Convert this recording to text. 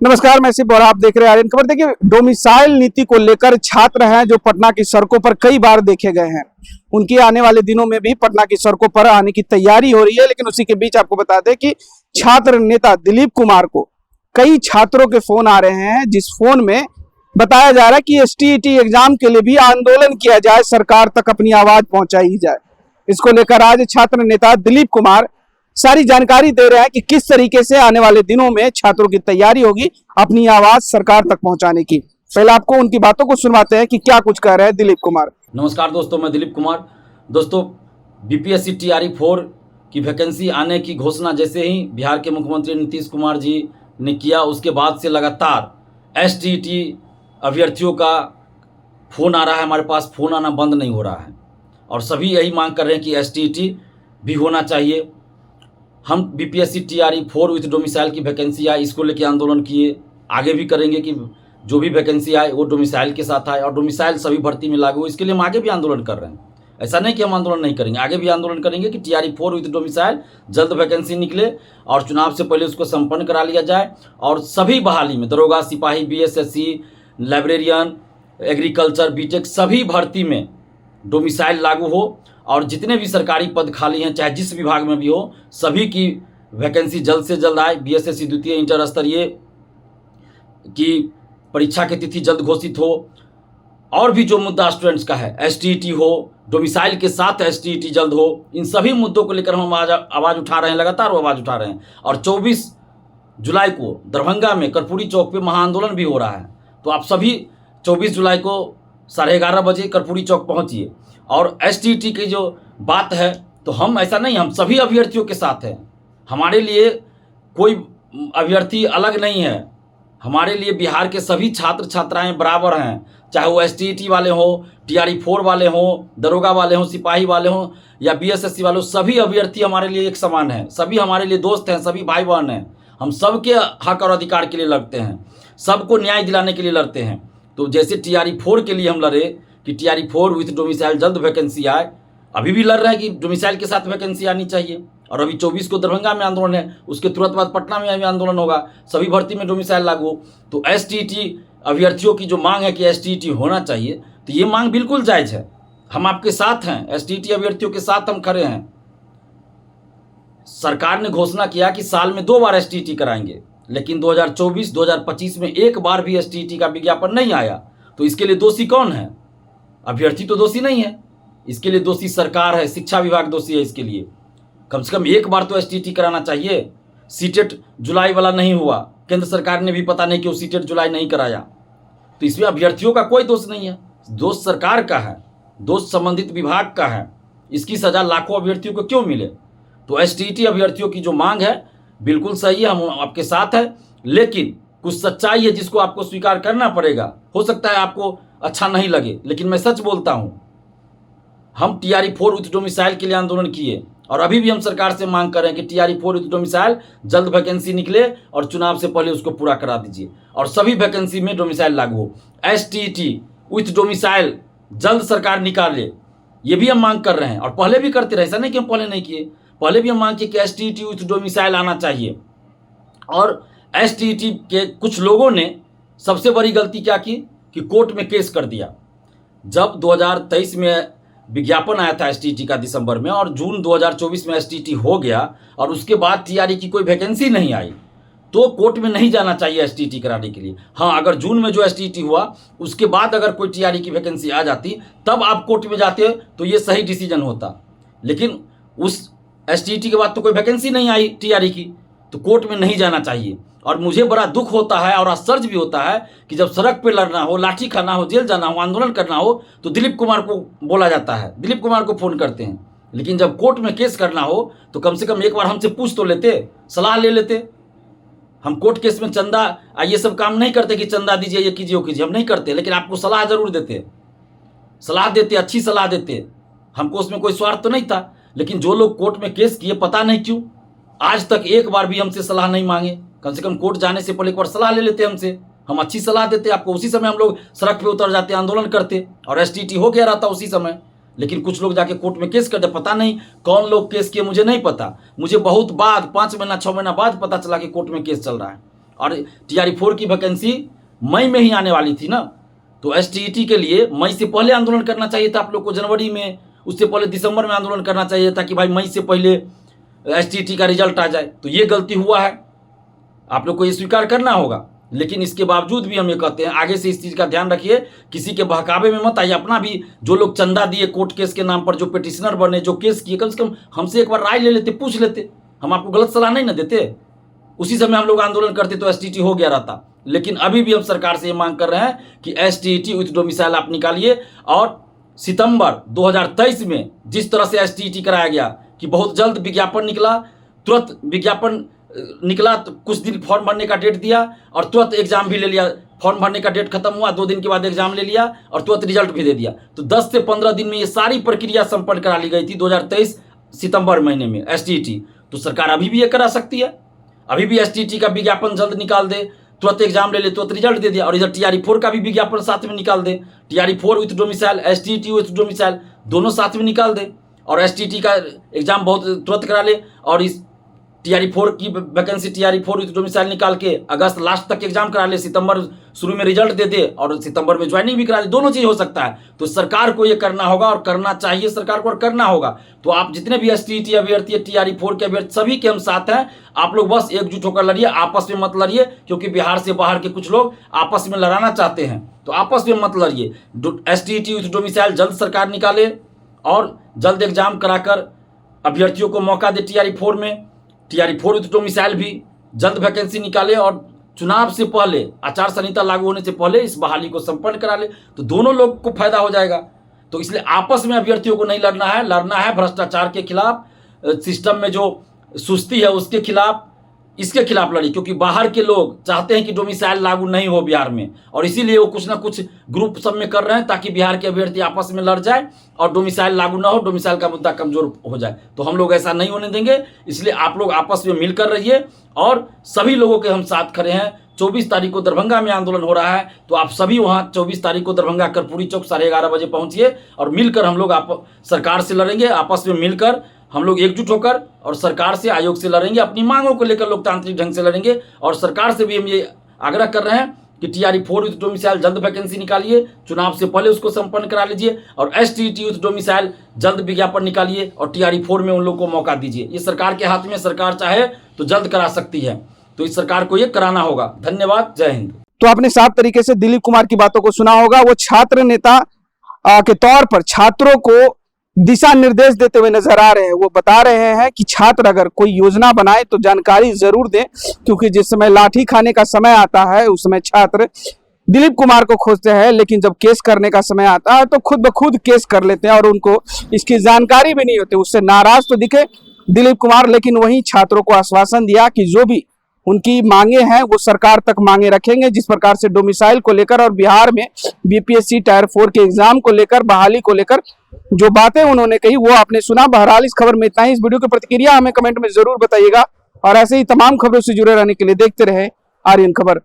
नमस्कार, मैं सिर्फ और आप देख रहे हैं आर्यन खबर। देखिए, डोमिसाइल नीति को लेकर छात्र हैं जो पटना की सड़कों पर कई बार देखे गए हैं। उनकी आने वाले दिनों में भी पटना की सड़कों पर आने की तैयारी हो रही है। लेकिन उसी के बीच आपको बता दें कि छात्र नेता दिलीप कुमार को कई छात्रों के फोन आ रहे हैं, जिस फोन में बताया जा रहा है कि एसटीईटी एग्जाम के लिए भी आंदोलन किया जाए, सरकार तक अपनी आवाज पहुंचाई जाए। इसको लेकर आज छात्र नेता दिलीप कुमार सारी जानकारी दे रहे हैं कि किस तरीके से आने वाले दिनों में छात्रों की तैयारी होगी अपनी आवाज सरकार तक पहुंचाने की। पहले आपको उनकी बातों को सुनवाते हैं कि क्या कुछ कह रहे हैं दिलीप कुमार। नमस्कार दोस्तों, मैं दिलीप कुमार। दोस्तों, बीपीएससी टीआरई 4 की वैकेंसी आने की घोषणा जैसे ही बिहार के मुख्यमंत्री नीतीश कुमार जी ने किया, उसके बाद से लगातार एसटीईटी अभ्यर्थियों का फ़ोन आ रहा है। हमारे पास फ़ोन आना बंद नहीं हो रहा है और सभी यही मांग कर रहे हैं कि एसटीईटी भी होना चाहिए। हम बीपीएससी टीआरई 4 विथ डोमिसाइल की वैकेंसी आए, इसको लेकर आंदोलन किए। आगे भी करेंगे कि जो भी वैकेंसी आए वो डोमिसाइल के साथ आए और डोमिसाइल सभी भर्ती में लागू हो। इसके लिए हम आगे भी आंदोलन कर रहे हैं। ऐसा नहीं कि हम आंदोलन नहीं करेंगे, आगे भी आंदोलन करेंगे कि टीआरई 4 विथ डोमिसाइल जल्द वैकेंसी निकले और चुनाव से पहले उसको संपन्न करा लिया जाए। और सभी बहाली में दरोगा, सिपाही, बीएसएससी, लाइब्रेरियन, एग्रीकल्चर, बीटेक सभी भर्ती में डोमिसाइल लागू हो और जितने भी सरकारी पद खाली हैं, चाहे जिस विभाग में भी हो, सभी की वैकेंसी जल्द से जल्द आए। बीएसएससी द्वितीय इंटर स्तरीय की परीक्षा की तिथि जल्द घोषित हो। और भी जो मुद्दा स्टूडेंट्स का है, एसटीईटी हो, डोमिसाइल के साथ एसटीईटी जल्द हो, इन सभी मुद्दों को लेकर हम आवाज़ उठा रहे हैं, लगातार आवाज़ उठा रहे हैं। और 24 जुलाई को दरभंगा में कर्पूरी चौक पे महाआंदोलन भी हो रहा है। तो आप सभी 24 जुलाई को 11:30 बजे कर्पूरी चौक पहुँचिए। और एसटीईटी की जो बात है, तो हम ऐसा नहीं, हम सभी अभ्यर्थियों के साथ हैं। हमारे लिए कोई अभ्यर्थी अलग नहीं है। हमारे लिए बिहार के सभी छात्र छात्राएं बराबर हैं, चाहे वो एसटीईटी वाले हों, टीआरई 4 वाले हों, दरोगा वाले हों, सिपाही वाले हों या बीएसएससी वाले हों, सभी अभ्यर्थी हमारे लिए एक समान हैं। सभी हमारे लिए दोस्त हैं, सभी भाई बहन हैं। हम सबके हक और अधिकार के लिए लड़ते हैं, सबको न्याय दिलाने के लिए लड़ते हैं। तो जैसे टीआरई 4 के लिए हम लड़े कि टीआरई 4 विथ डोमिसाइल जल्द वैकेंसी आए, अभी भी लड़ रहे हैं कि डोमिसाइल के साथ वैकेंसी आनी चाहिए। और अभी 24 को दरभंगा में आंदोलन है, उसके तुरंत बाद पटना में भी आंदोलन होगा, सभी भर्ती में डोमिसाइल लागू हो। तो एसटीईटी अभ्यर्थियों की जो मांग है कि एसटीईटी होना चाहिए, तो ये मांग बिल्कुल जायज़ है। हम आपके साथ हैं, एसटीईटी अभ्यर्थियों के साथ हम खड़े हैं। सरकार ने घोषणा किया कि साल में 2 बार एसटीईटी कराएंगे, लेकिन 2024-2025 में एक बार भी एसटीईटी का विज्ञापन नहीं आया। तो इसके लिए दोषी कौन है? अभ्यर्थी तो दोषी नहीं है, इसके लिए दोषी सरकार है, शिक्षा विभाग दोषी है। इसके लिए कम से कम एक बार तो एसटीईटी कराना चाहिए। सीटेट जुलाई वाला नहीं हुआ, केंद्र सरकार ने भी पता नहीं क्यों सीटेट जुलाई नहीं कराया। तो इसमें अभ्यर्थियों का कोई दोष नहीं है, दोष सरकार का है, दोष संबंधित विभाग का है। इसकी सजा लाखों अभ्यर्थियों को क्यों मिले? तो एसटीईटी अभ्यर्थियों की जो मांग है बिल्कुल सही है, हम आपके साथ हैं। लेकिन कुछ सच्चाई है जिसको आपको स्वीकार करना पड़ेगा। हो सकता है आपको अच्छा नहीं लगे, लेकिन मैं सच बोलता हूं। हम टीआरई 4 विथ डोमिसाइल के लिए आंदोलन किए और अभी भी हम सरकार से मांग कर रहे हैं कि टीआरई 4 विथ डोमिसाइल जल्द वैकेंसी निकले और चुनाव से पहले उसको पूरा करा दीजिए और सभी वैकेंसी में डोमिसाइल लागू हो। एसटीईटी विथ डोमिसाइल जल्द सरकार निकाले, ये भी हम मांग कर रहे हैं और पहले भी करते रहे। ऐसा नहीं कि हम पहले नहीं किए, पहले भी हम मांग किए कि एसटीईटी विथ डोमिसाइल आना चाहिए। और एसटीईटी के कुछ लोगों ने सबसे बड़ी गलती क्या की कि कोर्ट में केस कर दिया। जब 2023 में विज्ञापन आया था एसटीईटी का दिसंबर में और जून 2024 में एसटीईटी हो गया और उसके बाद टीआरई की कोई वैकेंसी नहीं आई, तो कोर्ट में नहीं जाना चाहिए एसटीईटी कराने के लिए। हाँ, अगर जून में जो एसटीईटी हुआ उसके बाद अगर कोई टीआरई की वैकेंसी आ जाती तब आप कोर्ट में जाते तो ये सही डिसीजन होता। लेकिन उस एसटीईटी के बाद तो कोई वैकेंसी नहीं आई टीआरई की, तो कोर्ट में नहीं जाना चाहिए। और मुझे बड़ा दुख होता है और आश्चर्य भी होता है कि जब सड़क पे लड़ना हो, लाठी खाना हो, जेल जाना हो, आंदोलन करना हो, तो दिलीप कुमार को बोला जाता है, दिलीप कुमार को फ़ोन करते हैं। लेकिन जब कोर्ट में केस करना हो तो कम से कम एक बार हमसे पूछ तो लेते, सलाह ले लेते। हम कोर्ट केस में चंदा ये सब काम नहीं करते कि चंदा दीजिए, ये कीजिए, वो कीजिए, हम नहीं करते। लेकिन आपको सलाह ज़रूर देते, सलाह देते, अच्छी सलाह देते। हमको उसमें कोई स्वार्थ तो नहीं था। लेकिन जो लोग कोर्ट में केस किए, पता नहीं क्यों आज तक एक बार भी हमसे सलाह नहीं मांगे। कम से कम कोर्ट जाने से पहले एक बार सलाह ले लेते हमसे, हम अच्छी सलाह देते आपको। उसी समय हम लोग सड़क पे उतर जाते, आंदोलन करते और एसटीईटी हो गया रहता उसी समय। लेकिन कुछ लोग जाके कोर्ट में केस करते, पता नहीं कौन लोग केस किए, मुझे नहीं पता। मुझे बहुत बाद 5 महीना 6 महीना बाद पता चला कि कोर्ट में केस चल रहा है। और TRE4 की वैकेंसी मई में ही आने वाली थी ना, तो STET के लिए मई से पहले आंदोलन करना चाहिए था आप लोग को, जनवरी में, उससे पहले दिसंबर में आंदोलन करना चाहिए था कि भाई मई से पहले STET का रिजल्ट आ जाए। तो ये गलती हुआ है, आप लोग को ये स्वीकार करना होगा। लेकिन इसके बावजूद भी हम ये कहते हैं, आगे से इस चीज़ का ध्यान रखिए, किसी के बहकावे में मत आइए। अपना भी जो लोग चंदा दिए कोर्ट केस के नाम पर, जो पिटिशनर बने, जो केस किए, कम से कम हमसे एक बार राय ले लेते, पूछ लेते, हम आपको गलत सलाह नहीं ना देते। उसी समय हम लोग आंदोलन करते तो STET हो गया रहता। लेकिन अभी भी हम सरकार से ये मांग कर रहे हैं कि STET विथ डोमिसाइल आप निकालिए, और सितंबर 2023 में जिस तरह से STET कराया गया कि बहुत जल्द विज्ञापन निकला, तुरंत विज्ञापन निकला, तो कुछ दिन फॉर्म भरने का डेट दिया और तुरंत एग्जाम भी ले लिया। फॉर्म भरने का डेट खत्म हुआ, 2 दिन के बाद एग्जाम ले लिया और तुरंत रिजल्ट भी दे दिया। तो 10 से 15 दिन में ये सारी प्रक्रिया संपन्न करा ली गई थी 2023 सितंबर महीने में STET। तो सरकार अभी भी ये करा सकती है, अभी भी STET का विज्ञापन जल्द निकाल दे, तुरंत एग्जाम ले ले, तुरंत रिजल्ट दे दिया। और इधर TRE4 का भी विज्ञापन साथ में निकाल दे, TRE4 with domicile, STET with domicile, दोनों साथ में निकाल दे, और STET का एग्जाम बहुत तुरंत करा ले, और इस TRE4 की वैकेंसी TRE4 विथ डोमिसाइल निकाल के अगस्त लास्ट तक एग्जाम करा ले, सितंबर शुरू में रिजल्ट दे दे और सितंबर में ज्वाइनिंग भी करा दे। दोनों चीज़ हो सकता है। तो सरकार को ये करना होगा और करना चाहिए सरकार को, और करना होगा। तो आप जितने भी STET अभ्यर्थी है, TRE4 के अभ्यर्थी, सभी के हम साथ हैं। आप लोग बस एकजुट होकर लड़िए, आपस में मत लड़िए, क्योंकि बिहार से बाहर के कुछ लोग आपस में लड़ाना चाहते हैं। तो आपस में मत लड़िए। STET विथ डोमिसाइल जल्द सरकार निकाले और जल्द एग्जाम कराकर अभ्यर्थियों को मौका दे। TRE4 में, TRE4 विथ डोमिसाइल भी जल्द वैकेंसी निकाले और चुनाव से पहले, आचार संहिता लागू होने से पहले इस बहाली को संपन्न करा ले। तो दोनों लोग को फायदा हो जाएगा। तो इसलिए आपस में अभ्यर्थियों को नहीं लड़ना है, लड़ना है भ्रष्टाचार के खिलाफ, सिस्टम में जो सुस्ती है उसके खिलाफ, इसके खिलाफ लड़ी। क्योंकि बाहर के लोग चाहते हैं कि डोमिसाइल लागू नहीं हो बिहार में, और इसीलिए वो कुछ ना कुछ ग्रुप सब में कर रहे हैं ताकि बिहार के अभ्यर्थी आपस में लड़ जाए और डोमिसाइल लागू ना हो, डोमिसाइल का मुद्दा कमजोर हो जाए। तो हम लोग ऐसा नहीं होने देंगे। इसलिए आप लोग आपस में मिलकर रहिए, और सभी लोगों के हम साथ खड़े हैं। 24 तारीख को दरभंगा में आंदोलन हो रहा है, तो आप सभी वहाँ 24 तारीख को दरभंगा कर्पूरी चौक 11:30 बजे पहुँचिए, और मिलकर हम लोग आप सरकार से लड़ेंगे। आपस में मिलकर हम लोग एकजुट होकर और सरकार से, आयोग से लड़ेंगे, अपनी मांगों को लेकर लोकतांत्रिक ढंग से लड़ेंगे। और सरकार से भी हम ये आग्रह कर रहे हैं कि TRE4 विथ डोमिसाइल जल्द वैकेंसी निकालिए, चुनाव से पहले उसको संपन्न करा लीजिए, और STET विथ डोमिसाइल जल्द विज्ञापन निकालिए और TRE4 में उन लोगों को मौका दीजिए। ये सरकार के हाथ में, सरकार चाहे तो जल्द करा सकती है। तो इस सरकार को ये कराना होगा। धन्यवाद, जय हिंद। तो आपने साफ तरीके से दिलीप कुमार की बातों को सुना होगा। वो छात्र नेता के तौर पर छात्रों को दिशा निर्देश देते हुए नजर आ रहे हैं। वो बता रहे हैं कि छात्र अगर कोई योजना बनाए तो जानकारी जरूर दें, क्योंकि जिस समय लाठी खाने का समय आता है उस समय छात्र दिलीप कुमार को खोजते हैं, लेकिन जब केस करने का समय आता है तो खुद ब खुद केस कर लेते हैं और उनको इसकी जानकारी भी नहीं होती। उससे नाराज तो दिखे दिलीप कुमार, लेकिन वहीं छात्रों को आश्वासन दिया कि जो भी उनकी मांगे हैं वो सरकार तक मांगे रखेंगे। जिस प्रकार से डोमिसाइल को लेकर और बिहार में BPSC टायर 4 के एग्जाम को लेकर, बहाली को लेकर जो बातें उन्होंने कही वो आपने सुना। बहरहाल इस खबर में इतना ही। इस वीडियो की प्रतिक्रिया हमें कमेंट में जरूर बताइएगा, और ऐसे ही तमाम खबरों से जुड़े रहने के लिए देखते रहे आर्यन खबर।